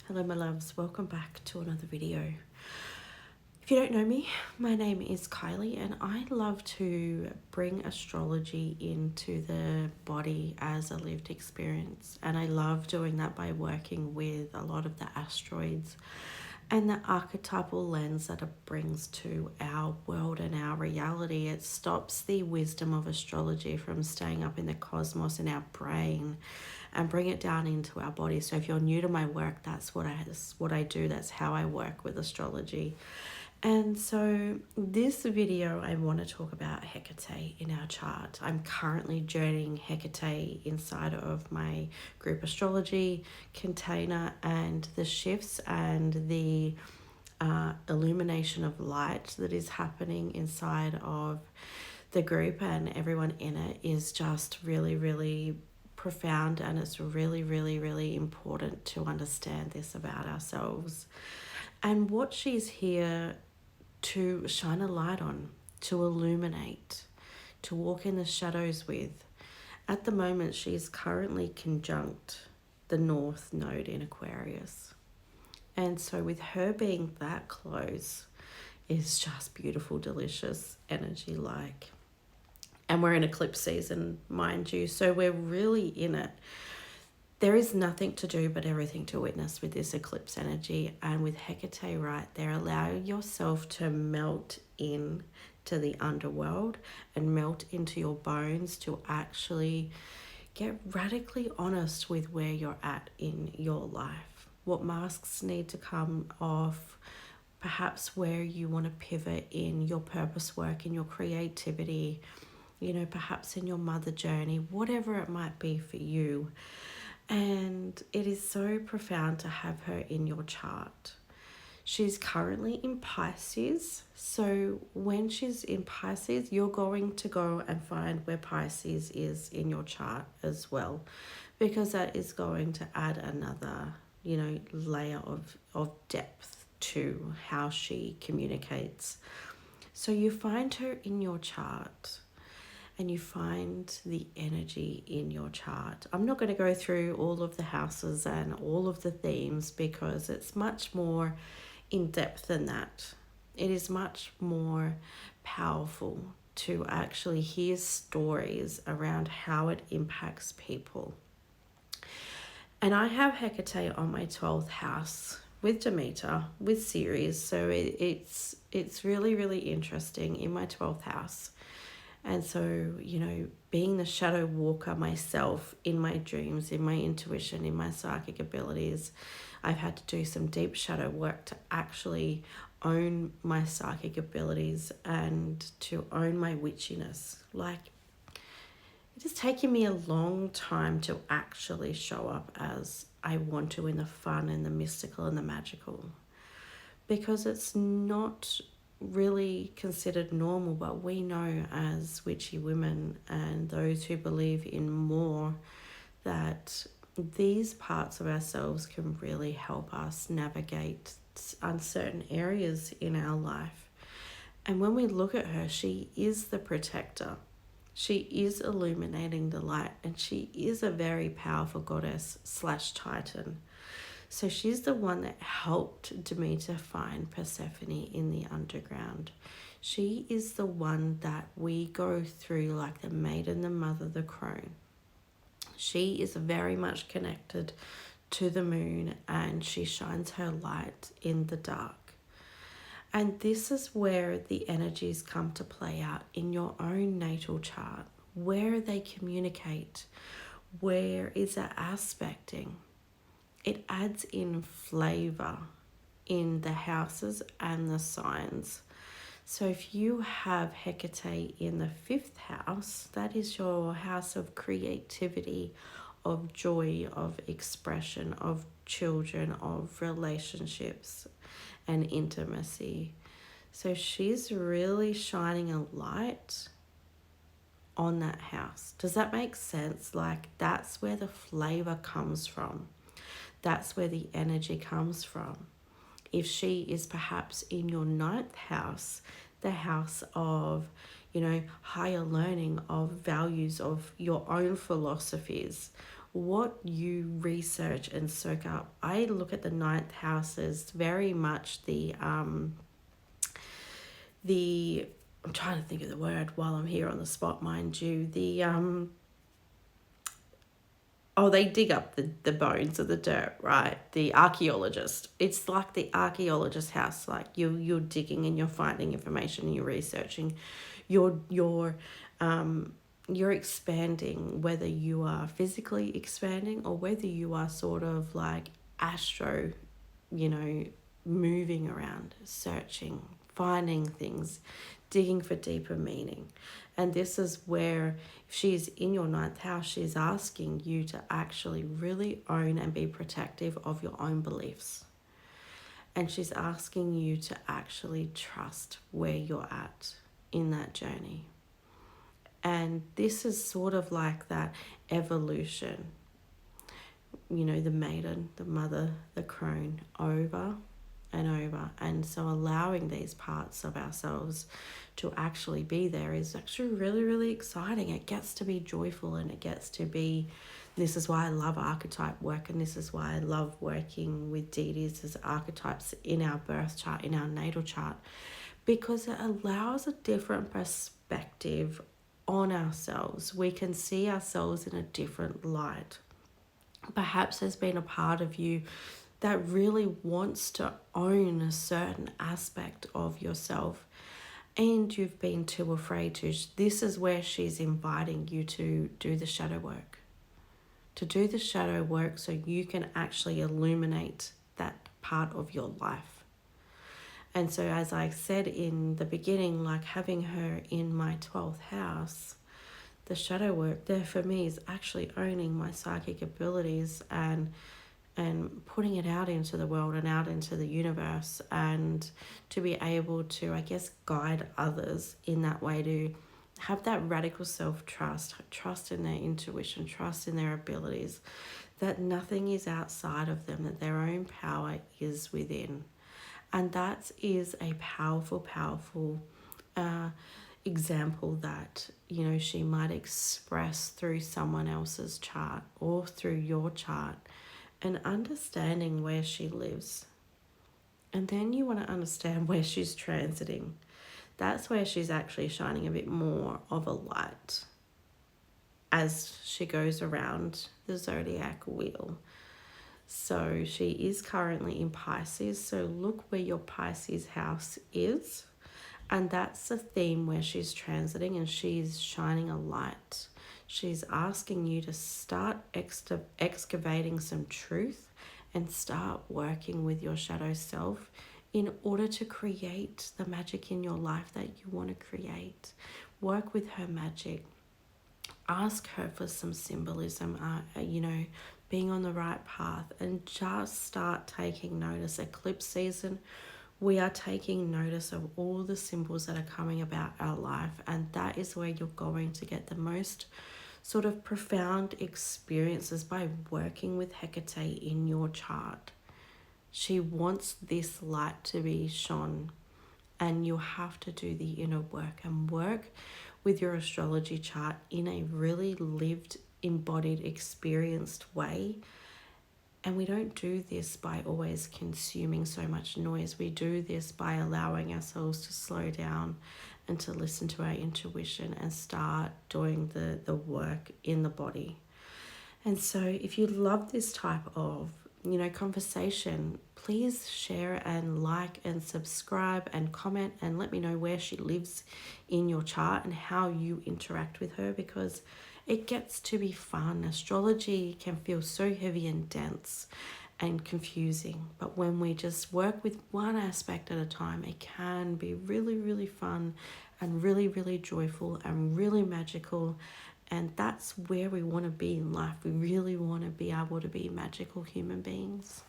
Hello my loves, welcome back to another video. If you don't know me, my name is Kylie and I love to bring astrology into the body as a lived experience, and I love doing that by working with a lot of the asteroids and the archetypal lens that it brings to our world and our reality. It stops the wisdom of astrology from staying up in the cosmos in our brain and bring it down into our body. So if you're new to my work, that's what I do. That's how I work with astrology. And so this video, I want to talk about Hecate in our chart. I'm currently journeying Hecate inside of my group astrology container, and the shifts and the illumination of light that is happening inside of the group and everyone in it is just really, really profound, and it's really, really, really important to understand this about ourselves and what she's here to shine a light on, to illuminate, to walk in the shadows with. At the moment, she's currently conjunct the North Node in Aquarius. And so with her being that close, it's just beautiful, delicious energy like. And we're in eclipse season, mind you, so we're really in it. There is nothing to do but everything to witness with this eclipse energy. And with Hecate right there, allow yourself to melt in to the underworld and melt into your bones to actually get radically honest with where you're at in your life. What masks need to come off, perhaps where you want to pivot in your purpose work, in your creativity, perhaps in your mother journey, whatever it might be for you. And it is so profound to have her in your chart. She's currently in Pisces. So when she's in Pisces, you're going to go and find where Pisces is in your chart as well, because that is going to add another, layer of depth to how she communicates. So you find her in your chart and you find the energy in your chart. I'm not going to go through all of the houses and all of the themes because it's much more in depth than that. It is much more powerful to actually hear stories around how it impacts people. And I have Hecate on my 12th house with Demeter, with Ceres. So it's really, really interesting in my 12th house. And so, being the shadow walker myself in my dreams, in my intuition, in my psychic abilities, I've had to do some deep shadow work to actually own my psychic abilities and to own my witchiness. Like, it has taken me a long time to actually show up as I want to, in the fun and the mystical and the magical, because it's not really considered normal, but we know as witchy women and those who believe in more that these parts of ourselves can really help us navigate uncertain areas in our life. And when we look at her, she is the protector. She is illuminating the light, and she is a very powerful goddess / titan. So she's the one that helped Demeter find Persephone in the underground. She is the one that we go through like the maiden, the mother, the crone. She is very much connected to the moon, and she shines her light in the dark. And this is where the energies come to play out in your own natal chart. Where they communicate, where is it aspecting? It adds in flavor in the houses and the signs. So if you have Hecate in the 5th house, that is your house of creativity, of joy, of expression, of children, of relationships and intimacy. So she's really shining a light on that house. Does that make sense? Like, that's where the flavor comes from. That's where the energy comes from. If she is perhaps in your 9th house, the house of, higher learning, of values, of your own philosophies, what you research and soak up. I look at the ninth house as very much the I'm trying to think of the word while I'm here on the spot, mind you. They dig up the bones of the dirt, right? The archaeologist. It's like the archaeologist house. Like you're digging and you're finding information and you're researching. You're expanding, whether you are physically expanding or whether you are sort of like astro, moving around, searching, finding things, digging for deeper meaning. And this is where, if she's in your ninth house, she's asking you to actually really own and be protective of your own beliefs. And she's asking you to actually trust where you're at in that journey. And this is sort of like that evolution. The maiden, the mother, the crone, over and over. And so allowing these parts of ourselves to actually be there is actually really, really exciting. It gets to be joyful, and it gets to be, this is why I love archetype work, and this is why I love working with deities as archetypes in our birth chart, in our natal chart, because it allows a different perspective on ourselves. We can see ourselves in a different light. Perhaps there's been a part of you that really wants to own a certain aspect of yourself, and you've been too afraid to. This is where she's inviting you to do the shadow work. To do the shadow work so you can actually illuminate that part of your life. And so, as I said in the beginning, like having her in my 12th house, the shadow work there for me is actually owning my psychic abilities and putting it out into the world and out into the universe, and to be able to, I guess, guide others in that way, to have that radical self-trust, trust in their intuition, trust in their abilities, that nothing is outside of them, that their own power is within. And that is a powerful, powerful example that, she might express through someone else's chart or through your chart, and understanding where she lives. And then you want to understand where she's transiting. That's where she's actually shining a bit more of a light as she goes around the zodiac wheel. So she is currently in Pisces. So look where your Pisces house is. And that's the theme where she's transiting, and she's shining a light. She's asking you to start excavating some truth and start working with your shadow self in order to create the magic in your life that you want to create. Work with her magic. Ask her for some symbolism, being on the right path, and just start taking notice. Eclipse season, we are taking notice of all the symbols that are coming about our life, and that is where you're going to get the most sort of profound experiences by working with Hecate in your chart. She wants this light to be shone, and you have to do the inner work and work with your astrology chart in a really lived, embodied, experienced way. And we don't do this by always consuming so much noise. We do this by allowing ourselves to slow down and to listen to our intuition and start doing the work in the body. And so if you love this type of, conversation, please share and like and subscribe and comment and let me know where she lives in your chart and how you interact with her, because it gets to be fun. Astrology can feel so heavy and dense and confusing, but when we just work with one aspect at a time, it can be really, really fun and really, really joyful and really magical. And that's where we want to be in life. We really want to be able to be magical human beings.